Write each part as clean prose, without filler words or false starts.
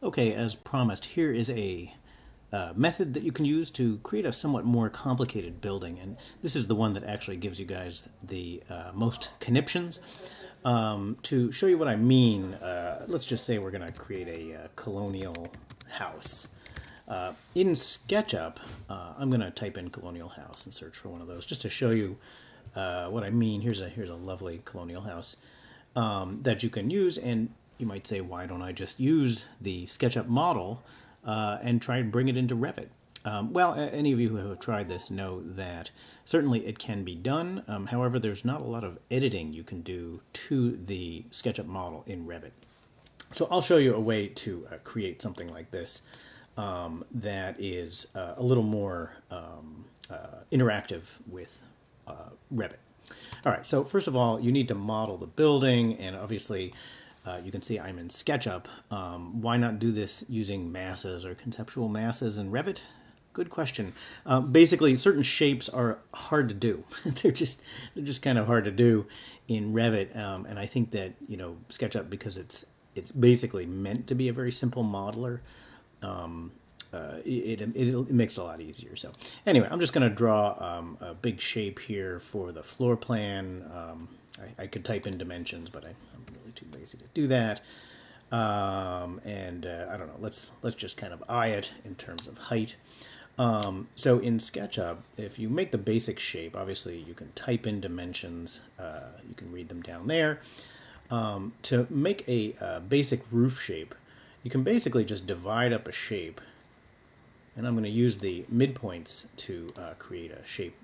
Okay, as promised, here is a method that you can use to create a somewhat more complicated building, and this is the one that actually gives you guys the most conniptions. To show you what I mean, let's just say we're going to create a colonial house. In SketchUp, I'm going to type in colonial house and search for one of those just to show you what I mean. Here's a lovely colonial house that you can use, and you might say, why don't I just use the SketchUp model and try and bring it into Revit? Well, any of you who have tried this know that certainly it can be done. However, there's not a lot of editing you can do to the SketchUp model in Revit. So I'll show you a way to create something like this that is a little more interactive with Revit. All right, so first of all, you need to model the building, and obviously you can see I'm in SketchUp. Why not do this using masses or conceptual masses in Revit? Good question. Basically, certain shapes are hard to do. they're just kind of hard to do in Revit, and I think that SketchUp, because it's basically meant to be a very simple modeler, it makes it a lot easier. So anyway, I'm just going to draw a big shape here for the floor plan. I could type in dimensions, but I'm really too lazy to do that. I don't know. Let's just kind of eye it in terms of height. So in SketchUp, if you make the basic shape, obviously you can type in dimensions. You can read them down there. To make a basic roof shape, you can basically just divide up a shape. And I'm going to use the midpoints to create a shape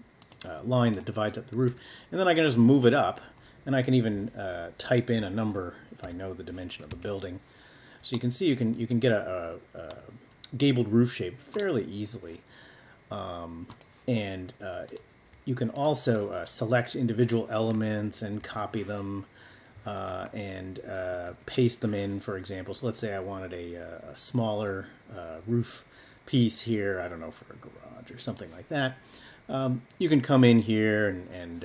line that divides up the roof. And then I can just move it up. And I can even type in a number if I know the dimension of the building. So you can see you can get a gabled roof shape fairly easily. You can also select individual elements and copy them and paste them in, for example. So let's say I wanted a smaller roof piece here, I don't know, for a garage or something like that. You can come in here and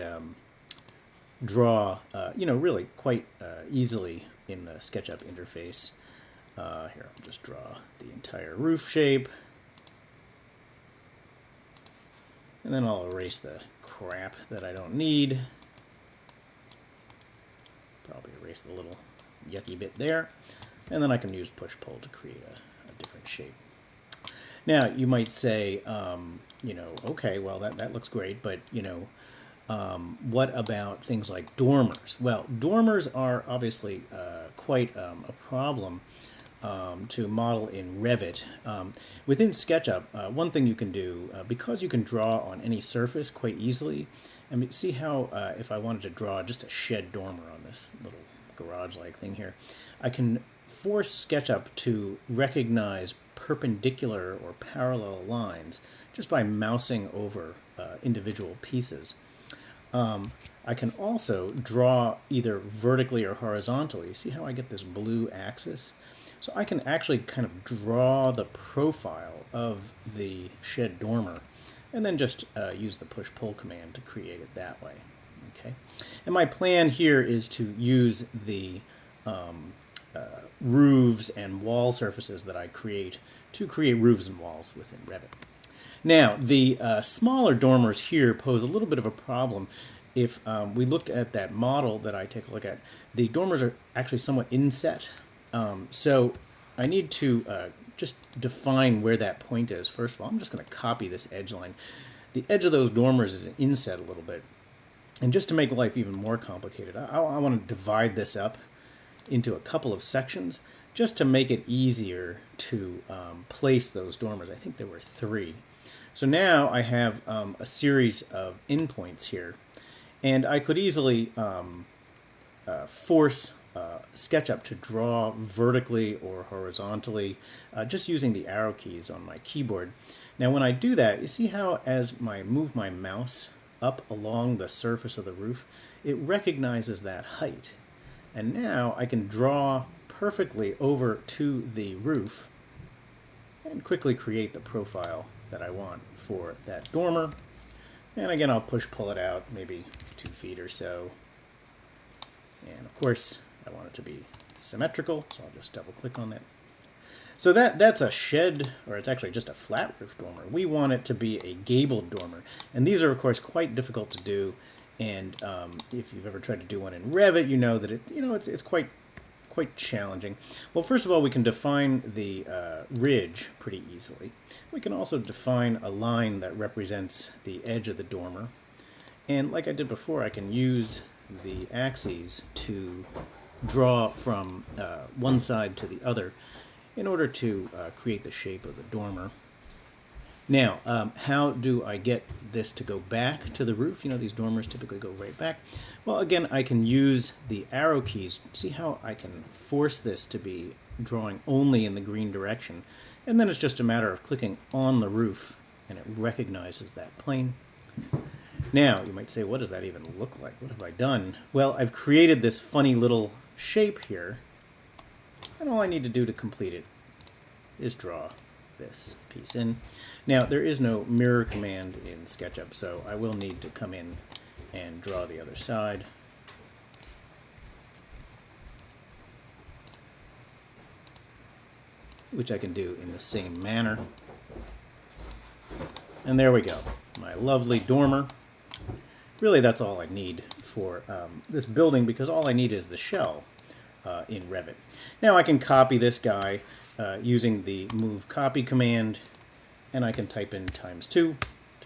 draw, really quite easily in the SketchUp interface. Here, I'll just draw the entire roof shape. And then I'll erase the crap that I don't need. Probably erase the little yucky bit there. And then I can use push-pull to create a different shape. Now, you might say, okay, well, that looks great, but, what about things like dormers? Well, dormers are obviously quite a problem to model in Revit. Within SketchUp, one thing you can do, because you can draw on any surface quite easily, and see how if I wanted to draw just a shed dormer on this little garage-like thing here, I can force SketchUp to recognize perpendicular or parallel lines just by mousing over individual pieces. I can also draw either vertically or horizontally. See how I get this blue axis? So I can actually kind of draw the profile of the shed dormer and then just use the push-pull command to create it that way. Okay, and my plan here is to use the roofs and wall surfaces that I create to create roofs and walls within Revit. Now, the smaller dormers here pose a little bit of a problem. If we looked at that model that I take a look at, the dormers are actually somewhat inset. So I need to just define where that point is. First of all, I'm just going to copy this edge line. The edge of those dormers is inset a little bit. And just to make life even more complicated, I want to divide this up into a couple of sections just to make it easier to place those dormers. I think there were 3. So now I have a series of endpoints here. And I could easily force SketchUp to draw vertically or horizontally just using the arrow keys on my keyboard. Now when I do that, you see how as I move my mouse up along the surface of the roof, it recognizes that height. And now I can draw perfectly over to the roof and quickly create the profile that I want for that dormer. And again, I'll push-pull it out, maybe 2 feet or so. And of course, I want it to be symmetrical, so I'll just double-click on that. So that's a shed, or it's actually just a flat roof dormer. We want it to be a gabled dormer. And these are, of course, quite difficult to do. And if you've ever tried to do one in Revit, you know that it's quite challenging. Well, first of all, we can define the ridge pretty easily. We can also define a line that represents the edge of the dormer. And like I did before, I can use the axes to draw from one side to the other in order to create the shape of the dormer. Now, how do I get this to go back to the roof? You know, these dormers typically go right back. Well, again, I can use the arrow keys. See how I can force this to be drawing only in the green direction. And then it's just a matter of clicking on the roof, and it recognizes that plane. Now, you might say, what does that even look like? What have I done? Well, I've created this funny little shape here, and all I need to do to complete it is draw this piece in. Now, there is no mirror command in SketchUp, so I will need to come in and draw the other side. Which I can do in the same manner. And there we go, my lovely dormer. Really, that's all I need for this building, because all I need is the shell in Revit. Now I can copy this guy using the move copy command, and I can type in ×2 to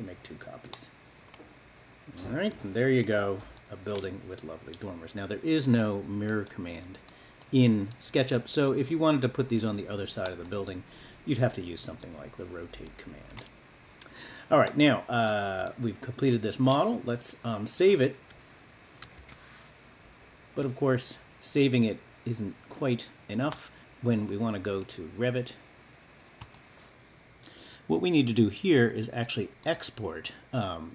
make 2 copies. All right, and there you go, a building with lovely dormers. Now there is no mirror command in SketchUp, so if you wanted to put these on the other side of the building, you'd have to use something like the rotate command. All right, now we've completed this model. Let's save it. But of course, saving it isn't quite enough when we want to go to Revit. What we need to do here is actually export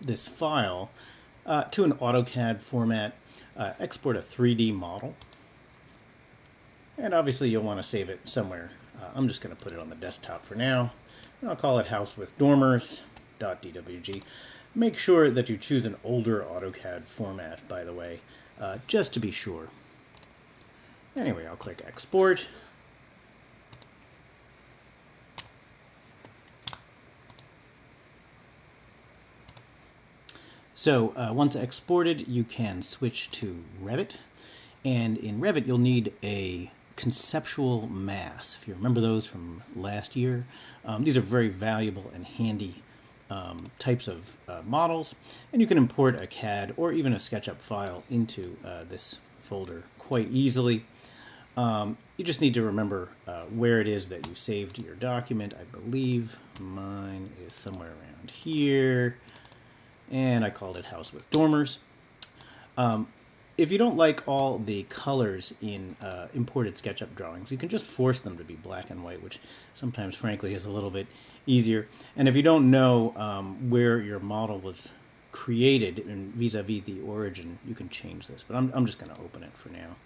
this file to an Autocad format, export a 3D model. And obviously you'll want to save it somewhere. I'm just going to put it on the desktop for now. And I'll call it House with Dormers. .dwg. Make sure that you choose an older AutoCAD format, by the way, just to be sure. Anyway, I'll click Export. So once exported, you can switch to Revit. And in Revit, you'll need a Conceptual Mass. If you remember those from last year, these are very valuable and handy types of models, and you can import a CAD or even a SketchUp file into this folder quite easily. You just need to remember where it is that you saved your document. I believe mine is somewhere around here, and I called it House with Dormers. If you don't like all the colors in imported SketchUp drawings, you can just force them to be black and white, which sometimes, frankly, is a little bit easier. And if you don't know where your model was created vis-a-vis the origin, you can change this. But I'm just going to open it for now.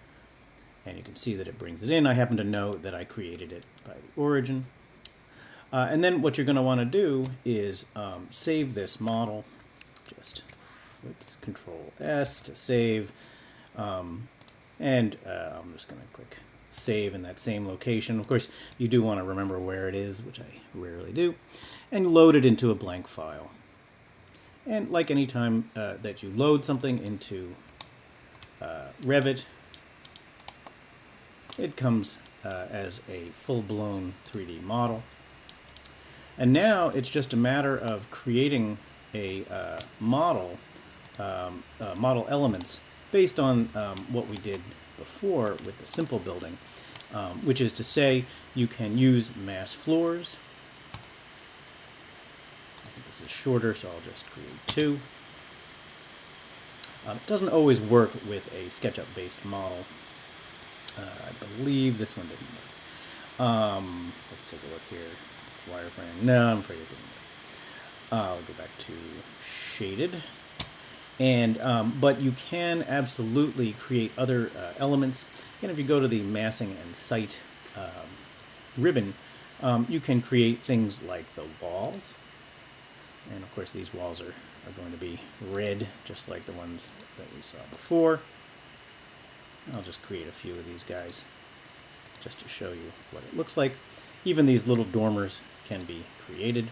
And you can see that it brings it in. I happen to know that I created it by the origin. And then what you're going to want to do is save this model. Just Control S to save. I'm just going to click Save in that same location. Of course, you do want to remember where it is, which I rarely do, and load it into a blank file. And like any time that you load something into Revit, it comes as a full-blown 3D model. And now it's just a matter of creating a model elements based on what we did before with the simple building, which is to say you can use mass floors. I think this is shorter, so I'll just create 2. It doesn't always work with a SketchUp-based model. I believe this one didn't work. Let's take a look here. Wireframe. No, I'm afraid it didn't work. I'll go back to shaded. And but you can absolutely create other elements. And if you go to the massing and site ribbon, you can create things like the walls. And of course these walls are going to be red, just like the ones that we saw before. I'll just create a few of these guys just to show you what it looks like. even these little dormers can be created.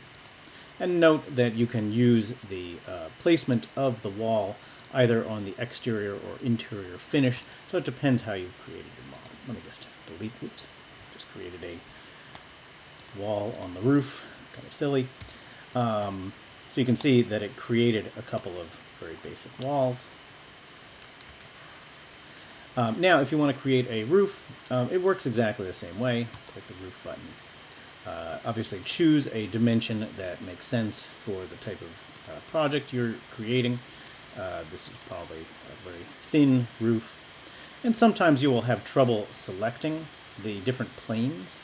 And note that you can use the placement of the wall either on the exterior or interior finish, so it depends how you've created your model. Let me just delete, oops, just created a wall on the roof, kind of silly. So you can see that it created a couple of very basic walls. Now, if you want to create a roof, it works exactly the same way. Click the roof button. Obviously, choose a dimension that makes sense for the type of project you're creating. This is probably a very thin roof. And sometimes you will have trouble selecting the different planes.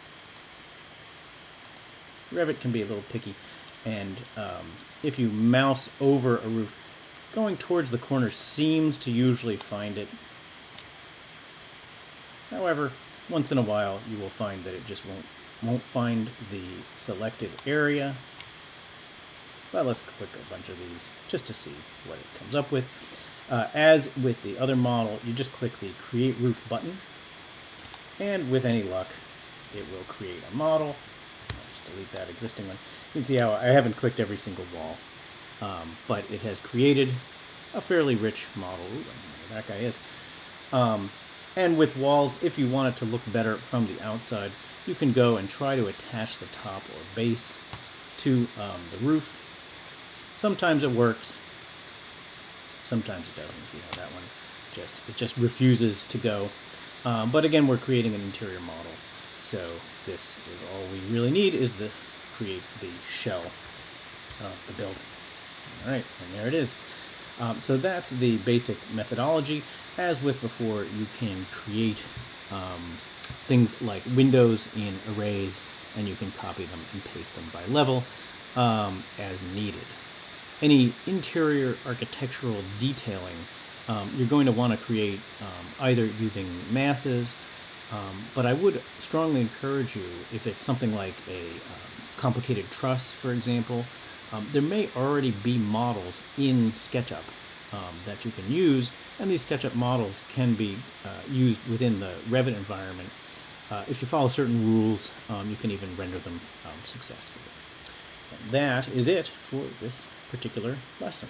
Revit can be a little picky, and if you mouse over a roof, going towards the corner seems to usually find it. However, once in a while you will find that it just won't find the selected area. But let's click a bunch of these just to see what it comes up with. As with the other model, you just click the Create Roof button, and with any luck, it will create a model. I'll just delete that existing one. You can see how I haven't clicked every single wall, but it has created a fairly rich model. Ooh, I don't know where that guy is. And with walls, if you want it to look better from the outside, you can go and try to attach the top or base to the roof. Sometimes it works, sometimes it doesn't. See how that one just refuses to go. But again, we're creating an interior model, so this is all we really need is to create the shell of the building. All right, and there it is. So that's the basic methodology. As with before, you can create things like windows in arrays, and you can copy them and paste them by level as needed. Any interior architectural detailing, you're going to want to create either using masses, but I would strongly encourage you, if it's something like a complicated truss, for example, there may already be models in SketchUp that you can use, and these SketchUp models can be used within the Revit environment. If you follow certain rules, you can even render them successfully. And that is it for this particular lesson.